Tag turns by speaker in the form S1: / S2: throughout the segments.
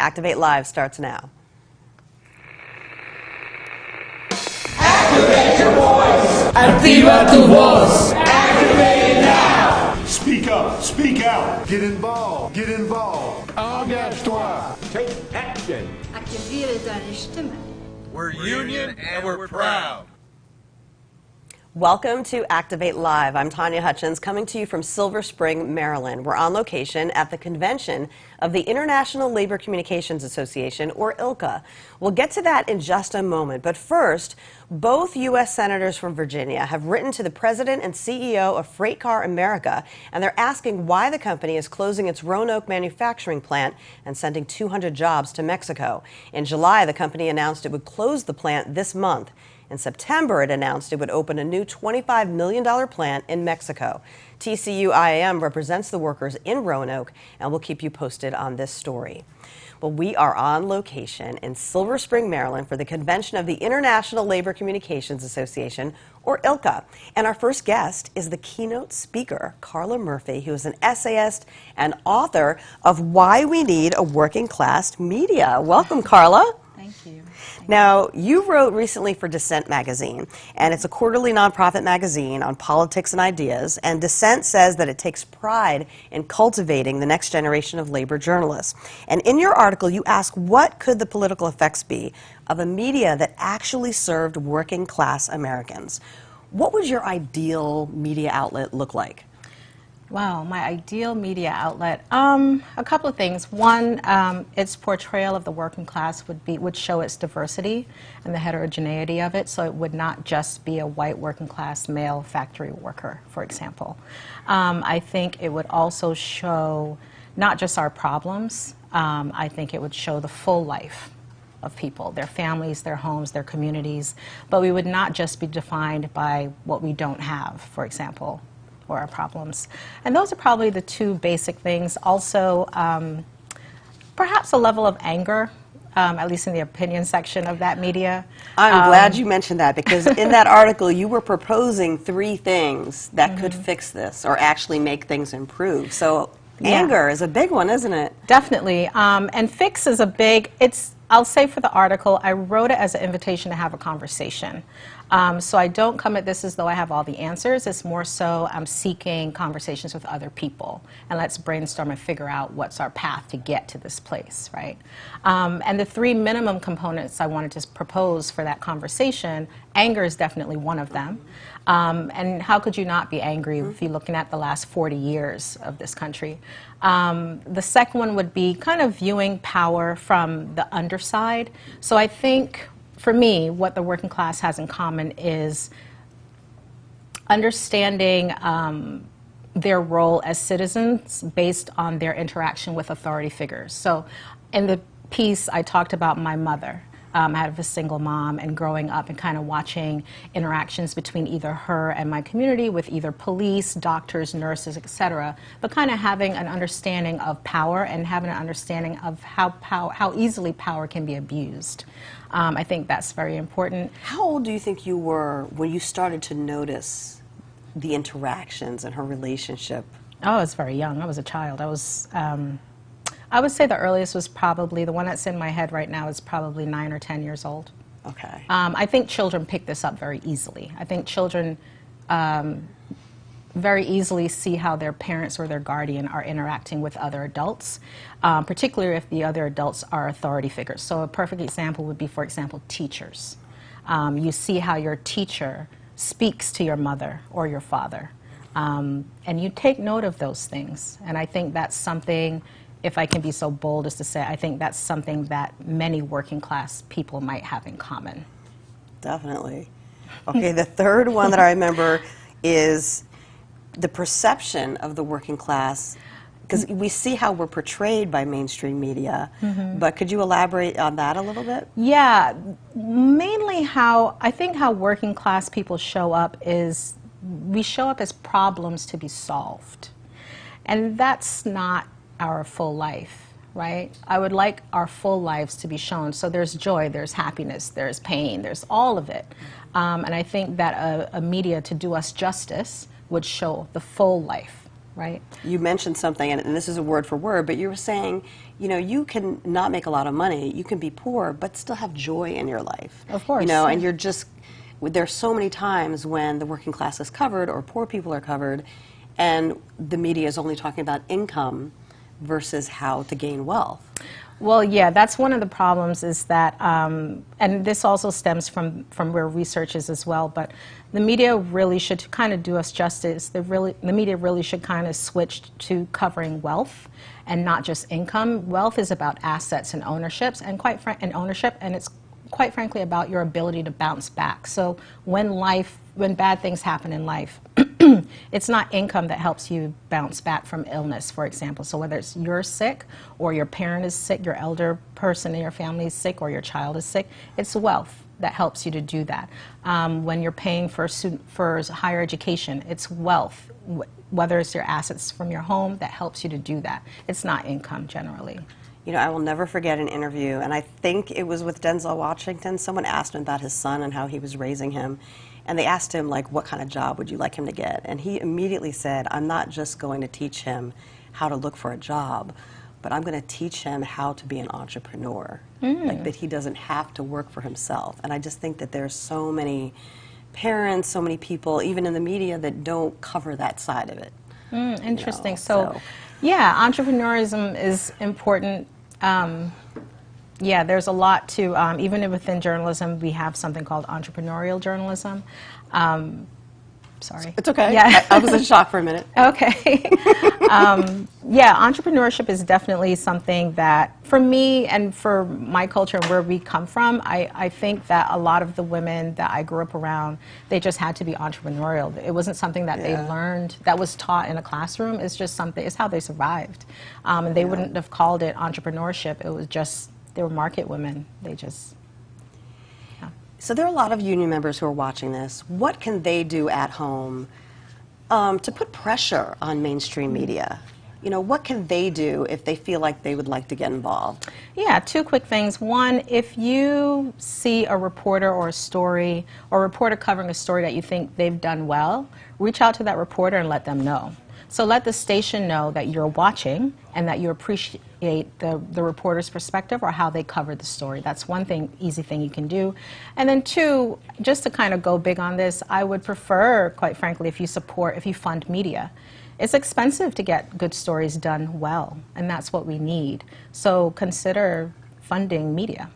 S1: Activate Live starts now.
S2: Activate your voice! Activa tu voz! Activate it now!
S3: Speak up, speak out. Get involved, get involved. Engage-toi.
S2: Take action!
S4: Aktiviere deine Stimme.
S5: We're union and we're proud.
S1: Welcome to Activate Live. I'm Tanya Hutchins, coming to you from Silver Spring, Maryland. We're on location at the convention of the International Labor Communications Association, or ILCA. We'll get to that in just a moment, but first, both U.S. senators from Virginia have written to the president and CEO of FreightCar America, and they're asking why the company is closing its Roanoke manufacturing plant and sending 200 jobs to Mexico. In July, the company announced it would close the plant this month. In September, it announced it would open a new $25 million plant in Mexico. TCU-IAM represents the workers in Roanoke, and we'll keep you posted on this story. Well, we are on location in Silver Spring, Maryland for the convention of the International Labor Communications Association, or ILCA. And our first guest is the keynote speaker, Carla Murphy, who is an essayist and author of Why We Need a Working Class Media. Welcome, Carla.
S6: Thank you.
S1: Now, you wrote recently for Dissent magazine, and it's a quarterly nonprofit magazine on politics and ideas, and Dissent says that it takes pride in cultivating the next generation of labor journalists. And in your article, you ask what could the political effects be of a media that actually served working class Americans. What would your ideal media outlet look like?
S6: Wow, my ideal media outlet. A couple of things. One, its portrayal of the working class would show its diversity and the heterogeneity of it, so it would not just be a white working class male factory worker, for example. I think it would also show not just our problems. I think it would show the full life of people, their families, their homes, their communities, but we would not just be defined by what we don't have, for example, or our problems. And those are probably the two basic things. Also, perhaps a level of anger, at least in the opinion section of that media.
S1: I'm glad you mentioned that, because in that article you were proposing 3 things that could fix this or actually make things improve. So anger is a big one, isn't it?
S6: Definitely. And fix is a big, I'll say for the article, I wrote it as an invitation to have a conversation. So I don't come at this as though I have all the answers. It's more so I'm seeking conversations with other people, and let's brainstorm and figure out what's our path to get to this place, right? And the 3 minimum components I wanted to propose for that conversation, anger is definitely one of them. And how could you not be angry if you're looking at the last 40 years of this country? The second one would be kind of viewing power from the underside. So I think, for me, what the working class has in common is understanding their role as citizens based on their interaction with authority figures. So in the piece, I talked about my mother. I have a single mom, and growing up and kind of watching interactions between either her and my community with either police, doctors, nurses, etc., but kind of having an understanding of power and having an understanding of how easily power can be abused. I think that's very important.
S1: How old do you think you were when you started to notice the interactions and her relationship?
S6: Oh, I was very young. I was a child. I would say the earliest was probably, the one that's in my head right now is probably 9 or 10 years old.
S1: Okay.
S6: I think children pick this up very easily. I think children very easily see how their parents or their guardian are interacting with other adults, particularly if the other adults are authority figures. So a perfect example would be, for example, teachers. You see how your teacher speaks to your mother or your father, and you take note of those things. And I think that's something, if I can be so bold as to say, I think that's something that many working class people might have in common.
S1: Definitely. Okay, the third one that I remember is the perception of the working class, because we see how we're portrayed by mainstream media, but could you elaborate on that a little bit?
S6: Yeah, mainly I think how working class people show up is, we show up as problems to be solved. And that's not our full life, right? I would like our full lives to be shown. So there's joy, there's happiness, there's pain, there's all of it. And I think that a media, to do us justice, would show the full life right?
S1: You mentioned something, and this is a word for word, but you were saying, you know, you can not make a lot of money, you can be poor, but still have joy in your life.
S6: Of course.
S1: You know,
S6: yeah.
S1: and you're just, there's so many times when the working class is covered or poor people are covered, and the media is only talking about income versus how to gain wealth.
S6: Well, yeah, that's one of the problems is that, and this also stems from where research is as well, but the media really should, to kind of do us justice, the media really should kind of switch to covering wealth and not just income. Wealth is about assets and ownerships, and and it's quite frankly about your ability to bounce back. So when bad things happen in life, it's not income that helps you bounce back from illness, for example. So whether it's you're sick or your parent is sick, your elder person in your family is sick, or your child is sick, it's wealth that helps you to do that. When you're paying for higher education, it's wealth, whether it's your assets from your home that helps you to do that. It's not income generally.
S1: You know, I will never forget an interview, and I think it was with Denzel Washington. Someone asked him about his son and how he was raising him. And they asked him, like, what kind of job would you like him to get? And he immediately said, I'm not just going to teach him how to look for a job, but I'm going to teach him how to be an entrepreneur. Like, that he doesn't have to work for himself. And I just think that there's so many parents, so many people, even in the media, that don't cover that side of it.
S6: Interesting.
S1: You know,
S6: so, yeah, entrepreneurism is important. Yeah, there's a lot to, even within journalism, we have something called entrepreneurial journalism. Sorry.
S1: It's okay.
S6: Yeah.
S1: I was in shock for a minute.
S6: Okay. Yeah, entrepreneurship is definitely something that, for me and for my culture and where we come from, I think that a lot of the women that I grew up around, they just had to be entrepreneurial. It wasn't something that they learned, that was taught in a classroom. It's just something, it's how they survived. And they wouldn't have called it entrepreneurship. It was just, they were market women. They just,
S1: So there are a lot of union members who are watching this. What can they do at home to put pressure on mainstream media? You know, what can they do if they feel like they would like to get involved?
S6: Yeah, two quick things. One, if you see a reporter or a story, or a reporter covering a story that you think they've done well, reach out to that reporter and let them know. So let the station know that you're watching and that you appreciate the reporter's perspective or how they covered the story. That's one thing, easy thing you can do. And then two, just to kind of go big on this, I would prefer, quite frankly, if you fund media. It's expensive to get good stories done well, and that's what we need. So consider funding media.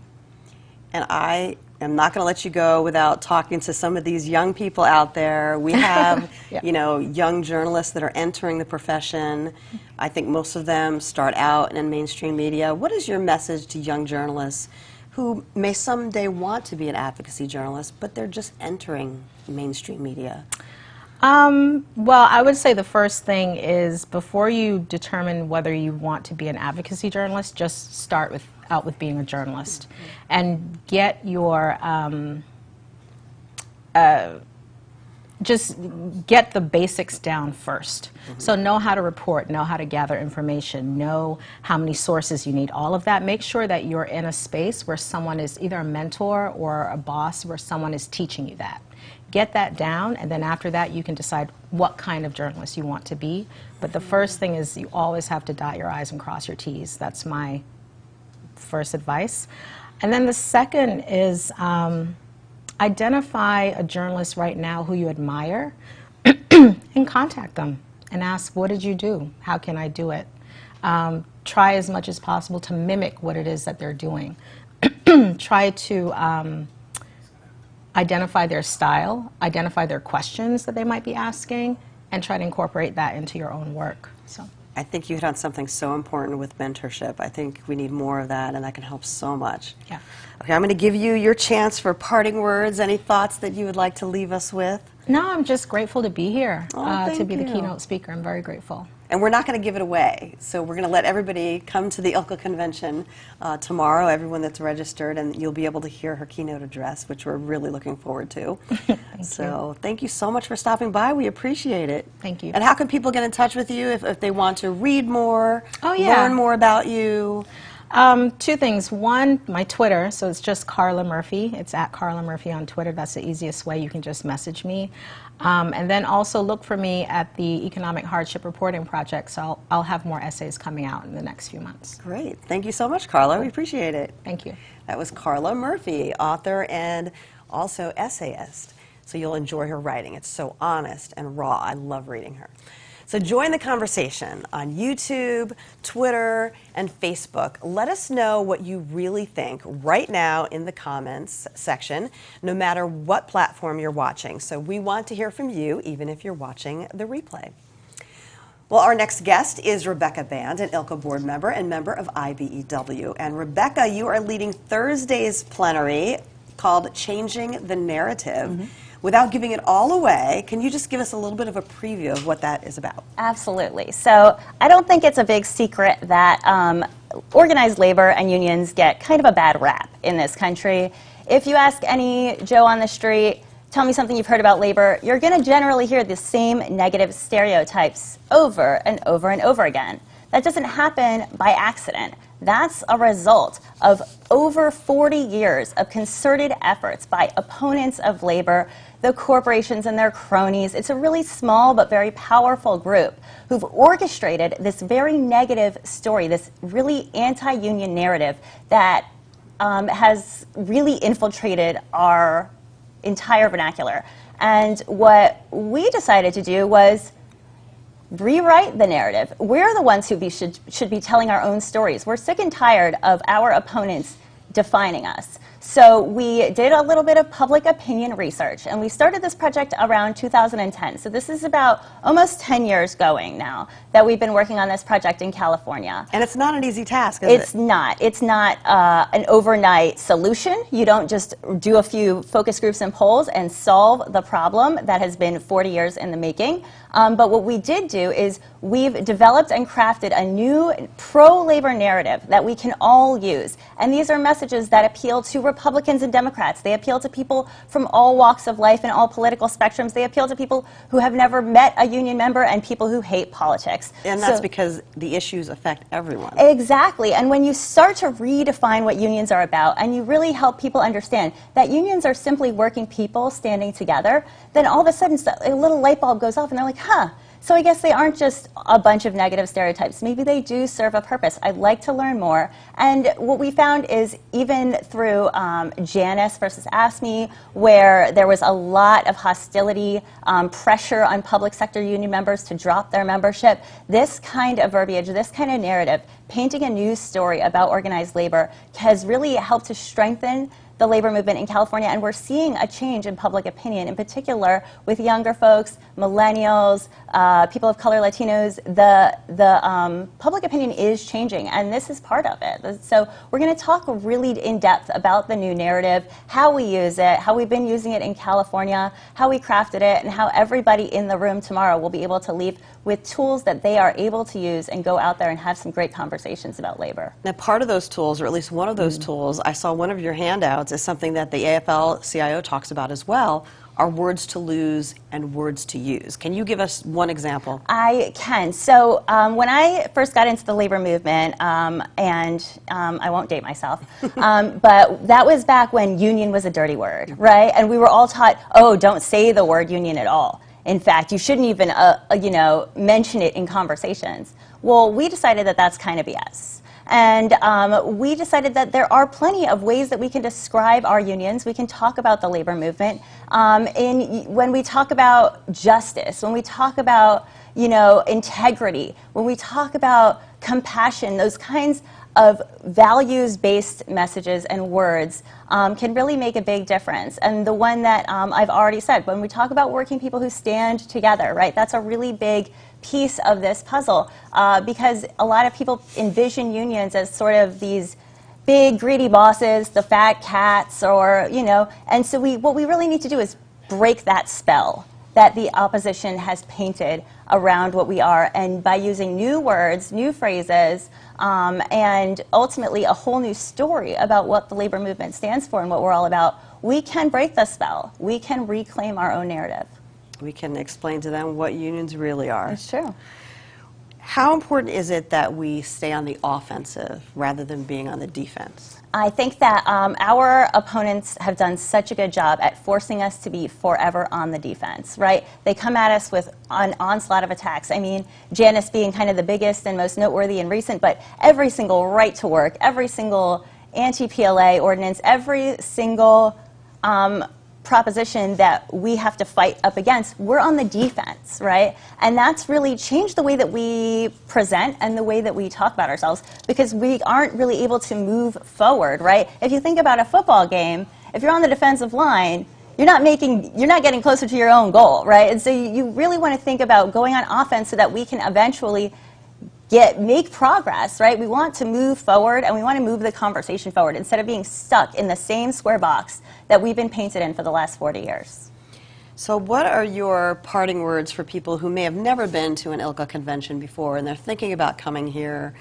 S1: And I am not going to let you go without talking to some of these young people out there. We have, you know, young journalists that are entering the profession. I think most of them start out in mainstream media. What is your message to young journalists who may someday want to be an advocacy journalist, but they're just entering mainstream media?
S6: Well, I would say the first thing is, before you determine whether you want to be an advocacy journalist, just start out with being a journalist, and get your just get the basics down first. So know how to report, know how to gather information, know how many sources you need, all of that. Make sure that you're in a space where someone is either a mentor or a boss, where someone is teaching you that. Get that down, and then after that you can decide what kind of journalist you want to be. But the first thing is, you always have to dot your I's and cross your T's. That's my first advice. And then the second is, identify a journalist right now who you admire and contact them and ask, what did you do? How can I do it? Try as much as possible to mimic what it is that they're doing. Try to identify their style, identify their questions that they might be asking, and try to incorporate that into your own work. So
S1: I think you hit on something so important with mentorship. I think we need more of that, and that can help so much.
S6: Yeah.
S1: Okay, I'm going to give you your chance for parting words. Any thoughts that you would like to leave us with?
S6: No, I'm just grateful to be here, to be the
S1: you.
S6: keynote speaker. I'm very grateful.
S1: And we're not going to give it away. So we're going to let everybody come to the ILCA Convention tomorrow, everyone that's registered, and you'll be able to hear her keynote address, which we're really looking forward to. Thank you so much for stopping by. We appreciate it.
S6: Thank you.
S1: And how can people get in touch with you if they want to read more,
S6: Oh, yeah.
S1: learn more about you?
S6: Two things. One, my Twitter, so it's just Carla Murphy. It's at Carla Murphy on Twitter. That's the easiest way. You can just message me. And then also look for me at the Economic Hardship Reporting Project, so I'll have more essays coming out in the next few months.
S1: Great. Thank you so much, Carla. We appreciate it.
S6: Thank you.
S1: That was Carla Murphy, author and also essayist. So you'll enjoy her writing. It's so honest and raw. I love reading her. So join the conversation on YouTube, Twitter, and Facebook. Let us know what you really think right now in the comments section, no matter what platform you're watching. So we want to hear from you, even if you're watching the replay. Well, our next guest is Rebecca Band, an ILCA board member and member of IBEW. And Rebecca, you are leading Thursday's plenary called Changing the Narrative. Mm-hmm. Without giving it all away, can you just give us a little bit of a preview of what that is about?
S7: Absolutely. So I don't think it's a big secret that organized labor and unions get kind of a bad rap in this country. If you ask any Joe on the street, tell me something you've heard about labor, you're going to generally hear the same negative stereotypes over and over and over again. That doesn't happen by accident. That's a result of over 40 years of concerted efforts by opponents of labor, the corporations and their cronies. It's a really small but very powerful group who've orchestrated this very negative story, this really anti-union narrative that has really infiltrated our entire vernacular. And what we decided to do was rewrite the narrative. We're the ones who should be telling our own stories. We're sick and tired of our opponents defining us. So we did a little bit of public opinion research, and we started this project around 2010. So this is about almost 10 years going now that we've been working on this project in California.
S1: And it's not an easy task, is it?
S7: It's not. It's not an overnight solution. You don't just do a few focus groups and polls and solve the problem that has been 40 years in the making. But what we did do is we've developed and crafted a new pro-labor narrative that we can all use. And these are messages that appeal to Republicans and Democrats. They appeal to people from all walks of life and all political spectrums. They appeal to people who have never met a union member and people who hate politics.
S1: And that's because the issues affect everyone.
S7: Exactly. And when you start to redefine what unions are about and you really help people understand that unions are simply working people standing together, then all of a sudden a little light bulb goes off and they're like, huh, so I guess they aren't just a bunch of negative stereotypes. Maybe they do serve a purpose. I'd like to learn more. And what we found is even through Janus versus AFSCME, where there was a lot of hostility, pressure on public sector union members to drop their membership, this kind of verbiage, this kind of narrative, painting a new story about organized labor has really helped to strengthen the labor movement in California, and we're seeing a change in public opinion, in particular with younger folks, millennials, people of color, Latinos. The public opinion is changing, and this is part of it. So we're going to talk really in depth about the new narrative, how we use it, how we've been using it in California, how we crafted it, and how everybody in the room tomorrow will be able to leave with tools that they are able to use and go out there and have some great conversations about labor.
S1: Now, part of those tools, or at least one of those tools, I saw one of your handouts, is something that the AFL-CIO talks about as well, are words to lose and words to use. Can you give us one example?
S7: I can. So when I first got into the labor movement, and I won't date myself, but that was back when union was a dirty word, right? And we were all taught, oh, don't say the word union at all. In fact, you shouldn't even, mention it in conversations. Well, we decided that that's kind of BS. And we decided that there are plenty of ways that we can describe our unions. We can talk about the labor movement. When we talk about justice, when we talk about, integrity, when we talk about compassion, those kinds of values-based messages and words can really make a big difference. And the one that I've already said, when we talk about working people who stand together, right, that's a really big piece of this puzzle because a lot of people envision unions as sort of these big greedy bosses, the fat cats, or, and so what we really need to do is break that spell that the opposition has painted around what we are, and by using new words, new phrases, and ultimately a whole new story about what the labor movement stands for and what we're all about, we can break the spell. We can reclaim our own narrative.
S1: We can explain to them what unions really are.
S7: It's true.
S1: How important is it that we stay on the offensive rather than being on the defense?
S7: I think that our opponents have done such a good job at forcing us to be forever on the defense, right? They come at us with an onslaught of attacks. I mean, Janice being kind of the biggest and most noteworthy and recent, but every single right to work, every single anti-PLA ordinance, every single proposition that we have to fight up against, we're on the defense, right? And that's really changed the way that we present and the way that we talk about ourselves, because we aren't really able to move forward, right? If you think about a football game, if you're on the defensive line, you're not getting closer to your own goal, right? And so you really want to think about going on offense so that we can eventually make progress, right? We want to move forward, and we want to move the conversation forward instead of being stuck in the same square box that we've been painted in for the last 40 years.
S1: So what are your parting words for people who may have never been to an ILCA convention before and they're thinking about coming here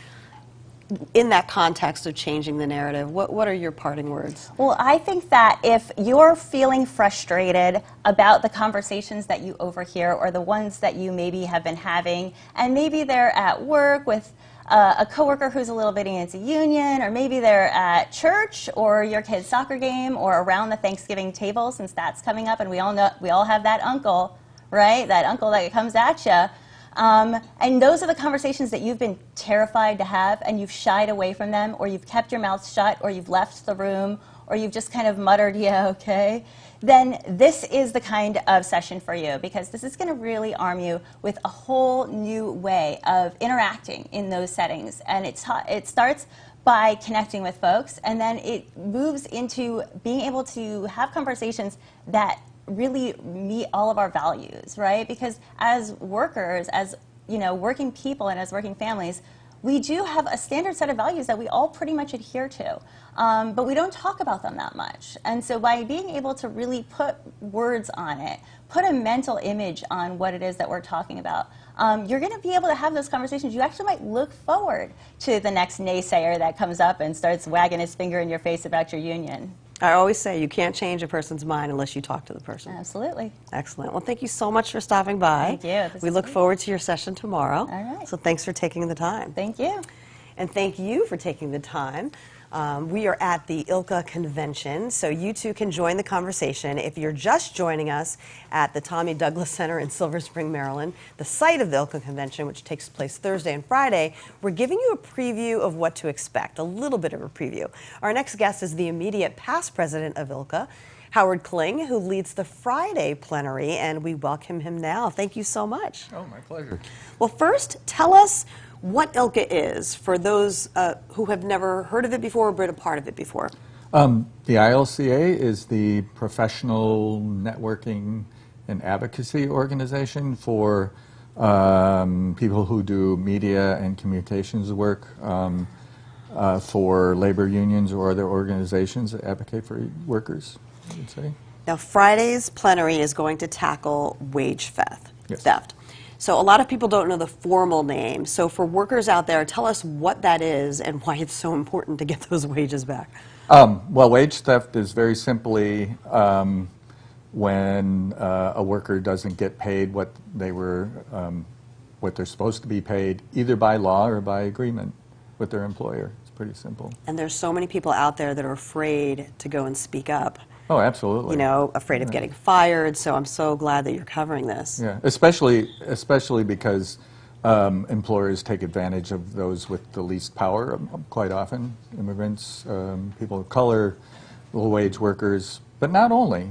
S1: in that context of changing the narrative? What are your parting words?
S7: Well, I think that if you're feeling frustrated about the conversations that you overhear or the ones that you maybe have been having, and maybe they're at work with a coworker who's a little bit anti-union, or maybe they're at church or your kid's soccer game or around the Thanksgiving table, since that's coming up, and we all have that uncle, right? That uncle that comes at you. And those are the conversations that you've been terrified to have, and you've shied away from them, or you've kept your mouth shut, or you've left the room, or you've just kind of muttered, yeah, okay, then this is the kind of session for you, because this is going to really arm you with a whole new way of interacting in those settings. And it starts by connecting with folks, and then it moves into being able to have conversations that really meet all of our values, right? Because as workers, as working people, and as working families, we do have a standard set of values that we all pretty much adhere to, but we don't talk about them that much. And so by being able to really put words on it, put a mental image on what it is that we're talking about, you're going to be able to have those conversations. You actually might look forward to the next naysayer that comes up and starts wagging his finger in your face about your union.
S1: I always say you can't change a person's mind unless you talk to the person.
S7: Absolutely.
S1: Excellent. Well, thank you so much for stopping by.
S7: Thank you.
S1: We look forward to your session tomorrow.
S7: All right.
S1: So thanks for taking the time.
S7: Thank you.
S1: And thank you for taking the time. We are at the ILCA Convention, so you too can join the conversation. If you're just joining us at the Tommy Douglas Center in Silver Spring, Maryland, the site of the ILCA Convention, which takes place Thursday and Friday, we're giving you a preview of what to expect, a little bit of a preview. Our next guest is the immediate past president of ILCA, Howard Kling, who leads the Friday plenary, and we welcome him now. Thank you so much.
S5: Oh, my pleasure.
S1: Well, first, tell us what ILCA is for those who have never heard of it before or been a part of it before.
S8: The ILCA is the professional networking and advocacy organization for people who do media and communications work for labor unions or other organizations that advocate for workers, I would say.
S1: Now, Friday's plenary is going to tackle wage theft.
S8: Yes.
S1: So a lot of people don't know the formal name. So for workers out there, tell us what that is and why it's so important to get those wages back.
S8: Well, wage theft is very simply when a worker doesn't get paid what they're supposed to be paid, either by law or by agreement with their employer. It's pretty simple.
S1: And there's so many people out there that are afraid to go and speak up.
S8: Oh, absolutely.
S1: Afraid of getting fired, so I'm so glad that you're covering this.
S8: Yeah, especially because employers take advantage of those with the least power quite often, immigrants, people of color, low-wage workers, but not only.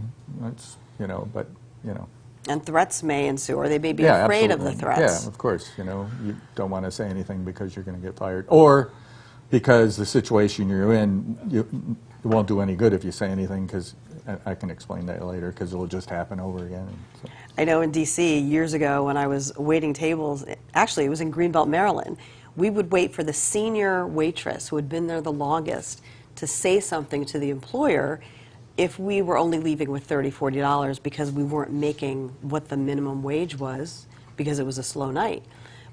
S1: And threats may ensue, or they may be
S8: yeah,
S1: afraid
S8: absolutely.
S1: of the threats.
S8: Yeah, of course. You don't want to say anything because you're going to get fired, or because the situation you're in, it won't do any good if you say anything, because I can explain that later, because it will just happen over again. So.
S1: I know in D.C. years ago when I was waiting tables, actually it was in Greenbelt, Maryland, we would wait for the senior waitress who had been there the longest to say something to the employer if we were only leaving with $30, $40 because we weren't making what the minimum wage was because it was a slow night.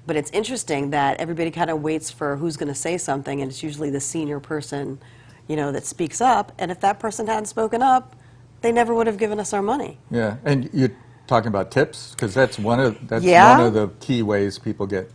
S1: But it's interesting that everybody kind of waits for who's going to say something, and it's usually the senior person that speaks up, and if that person hadn't spoken up, they never would have given us our money.
S8: Yeah, and you're talking about tips, because that's one of the key ways people get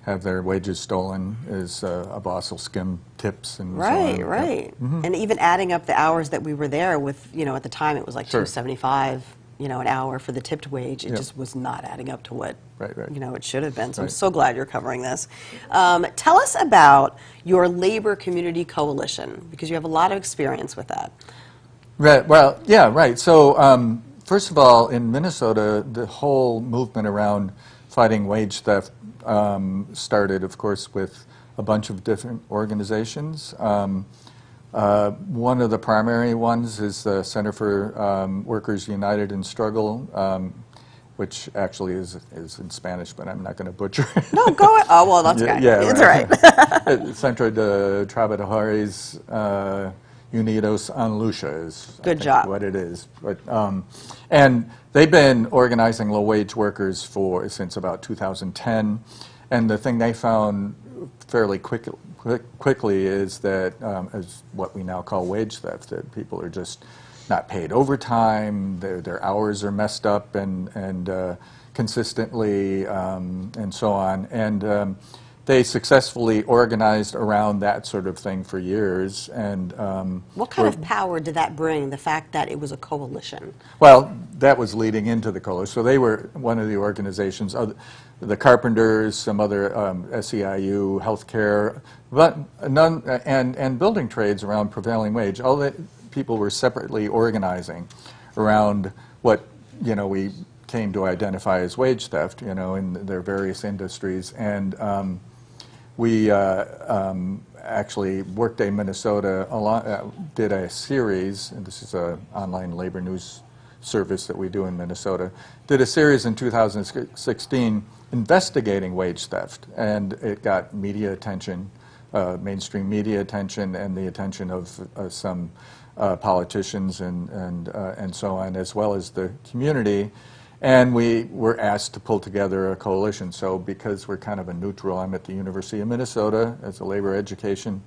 S8: have their wages stolen, is a boss will skim tips and so
S1: Right,
S8: on.
S1: right.
S8: Yep. Mm-hmm.
S1: And even adding up the hours that we were there with, at the time it was like
S8: Sure.
S1: $2.75, an hour for the tipped wage. It
S8: Yep.
S1: just was not adding up to what,
S8: Right.
S1: it should have been. So I'm
S8: Right.
S1: so glad you're covering this. Tell us about your Labor Community Coalition, because you have a lot of experience with that.
S8: Right. Well, yeah, right. So first of all, in Minnesota, the whole movement around fighting wage theft started, of course, with a bunch of different organizations. One of the primary ones is the Center for Workers United in Struggle, which actually is in Spanish, but I'm not going to butcher it.
S1: No, go ahead. Oh, well, that's okay.
S8: Yeah,
S1: It's all right.
S8: Centro de Trabajadores Unidos en Lucha is I
S1: Good
S8: think,
S1: job.
S8: what it is. But, and they've been organizing low-wage workers since about 2010. And the thing they found fairly quickly is that is what we now call wage theft, that people are just not paid overtime, their hours are messed up and consistently and so on. And they successfully organized around that sort of thing for years. And
S1: What kind of power did that bring, the fact that it was a coalition?
S8: well, that was leading into the coalition. So they were one of the organizations, the carpenters, some other SEIU, healthcare, but none, and building trades around prevailing wage. All the people were separately organizing around what we came to identify as wage theft, in their various industries. And we actually, Workday Minnesota did a series, and this is an online labor news service that we do in Minnesota, did a series in 2016 investigating wage theft, and it got media attention, mainstream media attention, and the attention of some politicians and so on, as well as the community. And we were asked to pull together a coalition. So because we're kind of a neutral, I'm at the University of Minnesota as a labor education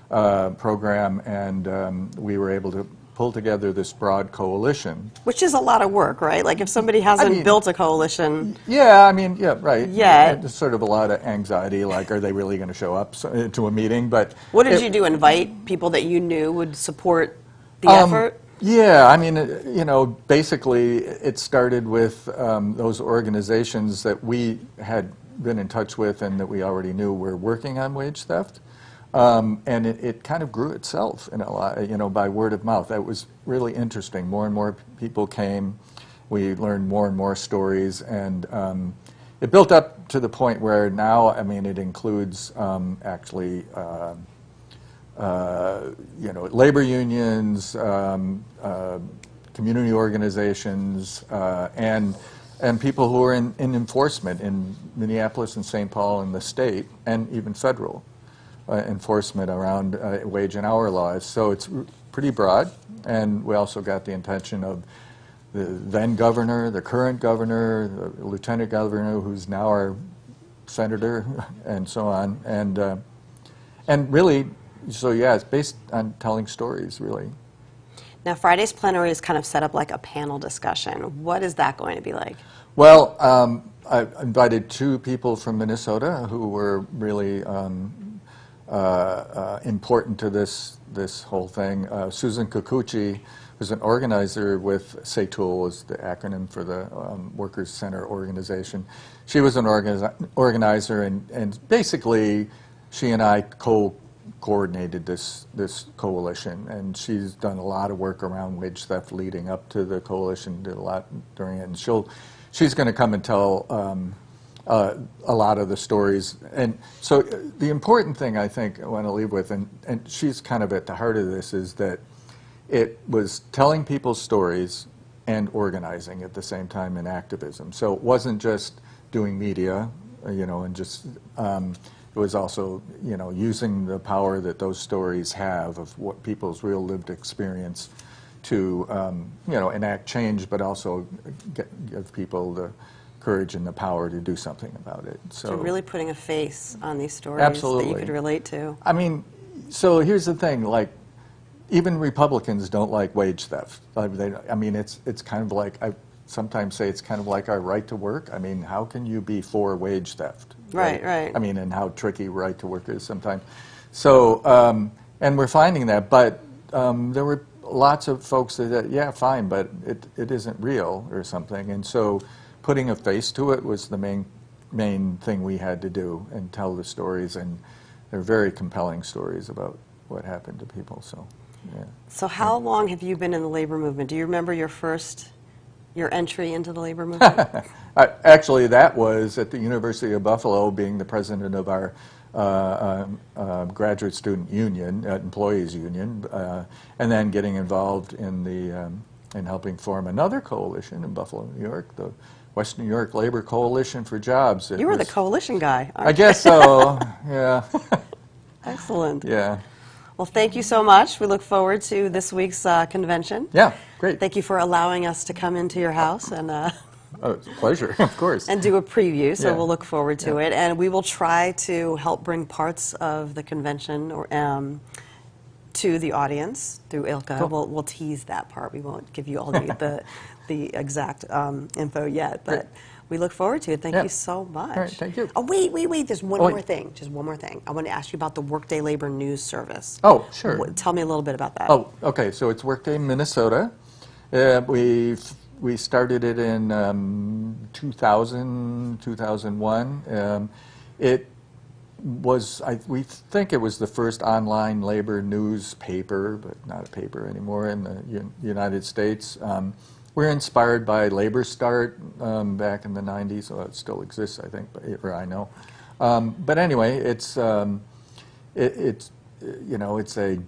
S8: program, and we were able to pull together this broad coalition.
S1: Which is a lot of work, right? Like if somebody hasn't built a coalition.
S8: Yeah, yeah, right.
S1: Yeah.
S8: There's sort of a lot of anxiety, like, are they really going to show up to a meeting? But
S1: What did you do, invite people that you knew would support the effort?
S8: Yeah, basically it started with those organizations that we had been in touch with and that we already knew were working on wage theft. And it kind of grew itself in a lot, by word of mouth. That was really interesting. More and more people came. We learned more and more stories, and it built up to the point where now, it includes actually, labor unions, community organizations, and people who are in enforcement in Minneapolis and St. Paul and the state, and even federal. Enforcement around wage and hour laws. So it's pretty broad, and we also got the attention of the then governor, the current governor, the lieutenant governor, who's now our senator, and so on. And really, so yeah, it's based on telling stories, really.
S1: Now, Friday's plenary is kind of set up like a panel discussion. What is that going to be like?
S8: Well, I invited two people from Minnesota who were really important to this whole thing. Susan Kikuchi was an organizer with SATOOL, is the acronym for the Workers Center organization. She was an organizer, and basically she and I coordinated this coalition, and she's done a lot of work around wage theft leading up to the coalition, did a lot during it, and she's going to come and tell a lot of the stories. And so the important thing I think I want to leave with, and she's kind of at the heart of this, is that it was telling people's stories and organizing at the same time in activism. So it wasn't just doing media, and just, it was also, using the power that those stories have of what people's real lived experience to, enact change, but also give people the courage and the power to do something about it. So
S1: really putting a face on these stories
S8: absolutely.
S1: that you could relate to.
S8: So here's the thing, like, even Republicans don't like wage theft. It's kind of like, sometimes say it's kind of like our right to work. I mean, how can you be for wage theft?
S1: Right, right.
S8: I mean, and how tricky right to work is sometimes. So, and we're finding that, but there were lots of folks that said, yeah, fine, but it isn't real or something. And so putting a face to it was the main thing we had to do and tell the stories, and they're very compelling stories about what happened to people. So, yeah.
S1: So how long have you been in the labor movement? Do you remember your entry into the labor movement?
S8: Actually, that was at the University of Buffalo, being the president of our graduate student union, employees union, and then getting involved in helping form another coalition in Buffalo, New York, the West New York Labor Coalition for Jobs.
S1: You were the coalition guy, aren't
S8: I guess so, yeah.
S1: Excellent.
S8: Yeah.
S1: Well, thank you so much. We look forward to this week's convention.
S8: Yeah, great.
S1: Thank you for allowing us to come into your house and
S8: Oh, it's a pleasure, of course.
S1: and do a preview, so
S8: Yeah.
S1: we'll look forward to it. And we will try to help bring parts of the convention to the audience through ILCA.
S8: Cool.
S1: We'll tease that part. We won't give you all the exact info yet, but
S8: Great.
S1: we look forward to it. Thank
S8: Yeah.
S1: you so much.
S8: All right, thank you.
S1: Oh, wait. There's one
S8: Oh, wait.
S1: more thing. Just one more thing. I want to ask you about the Workday Labor News Service.
S8: Oh, sure.
S1: Tell me a little bit about that.
S8: Oh, okay. So it's Workday Minnesota. We started it in 2001. It was, we think it was the first online labor newspaper, but not a paper anymore in the United States. We're inspired by Labor Start back in the 90s, so it still exists, I think, or I know. But anyway, it's it's a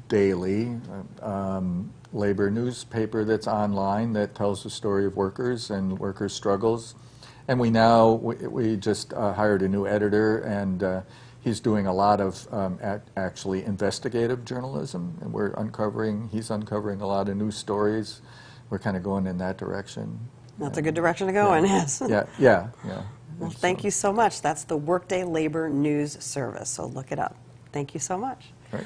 S8: daily labor newspaper that's online that tells the story of workers and workers' struggles. And we just hired a new editor, and he's doing a lot of actually investigative journalism, and he's uncovering a lot of new stories. We're kind of going in that direction.
S1: That's a good direction to go in, yes.
S8: Yeah.
S1: Well, thank you so much. That's the Workday Labor News Service, so look it up. Thank you so much.
S8: Right.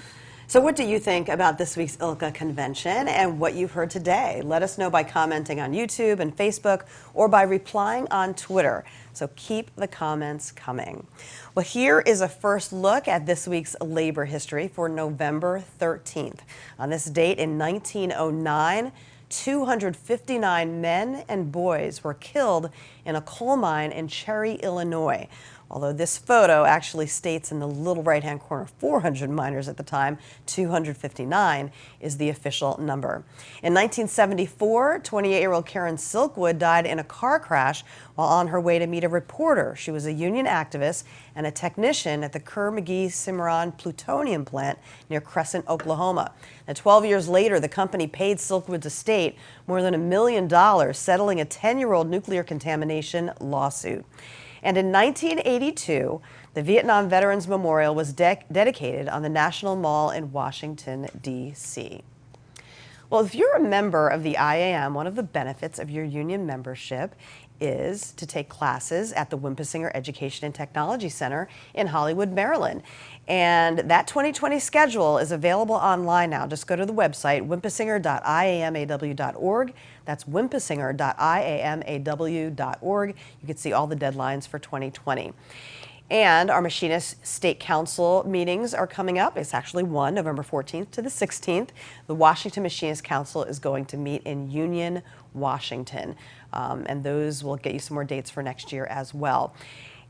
S1: So what do you think about this week's ILCA convention and what you've heard today? Let us know by commenting on YouTube and Facebook or by replying on Twitter. So keep the comments coming. Well, here is a first look at this week's labor history for November 13th. On this date in 1909, 259 men and boys were killed in a coal mine in Cherry, Illinois. Although this photo actually states in the little right-hand corner 400 miners at the time, 259 is the official number. In 1974, 28-year-old Karen Silkwood died in a car crash while on her way to meet a reporter. She was a union activist and a technician at the Kerr-McGee-Cimarron plutonium plant near Crescent, Oklahoma. Now, 12 years later, the company paid Silkwood's estate more than $1 million, settling a 10-year-old nuclear contamination lawsuit. And in 1982, the Vietnam Veterans Memorial was dedicated on the National Mall in Washington, D.C. Well, if you're a member of the IAM, one of the benefits of your union membership is to take classes at the Wimpesinger Education and Technology Center in Hollywood, Maryland. And that 2020 schedule is available online now. Just go to the website, wimpesinger.iamaw.org. That's wimpesinger.iamaw.org. You can see all the deadlines for 2020. And our Machinist State Council meetings are coming up. It's actually one, November 14th to the 16th. The Washington Machinist Council is going to meet in Union, Washington. And those will get you some more dates for next year as well.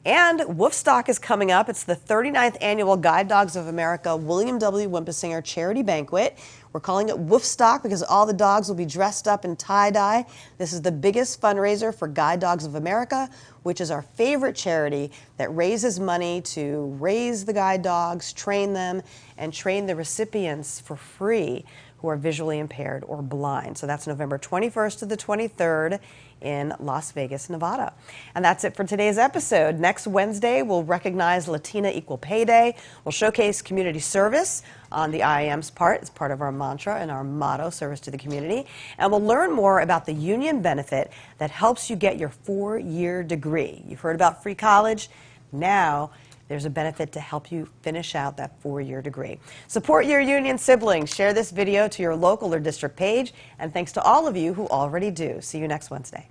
S1: And Woofstock is coming up. It's the 39th annual Guide Dogs of America William W. Wimpesinger Charity Banquet. We're calling it Woofstock because all the dogs will be dressed up in tie-dye. This is the biggest fundraiser for Guide Dogs of America, which is our favorite charity that raises money to raise the guide dogs, train them, and train the recipients for free who are visually impaired or blind. So that's November 21st to the 23rd in Las Vegas, Nevada. And that's it for today's episode. Next Wednesday, we'll recognize Latina Equal Pay Day. We'll showcase community service on the IAM's part. It's part of our mantra and our motto, service to the community. And we'll learn more about the union benefit that helps you get your 4-year degree. You've heard about free college. Now, there's a benefit to help you finish out that 4-year degree. Support your union siblings. Share this video to your local or district page. And thanks to all of you who already do. See you next Wednesday.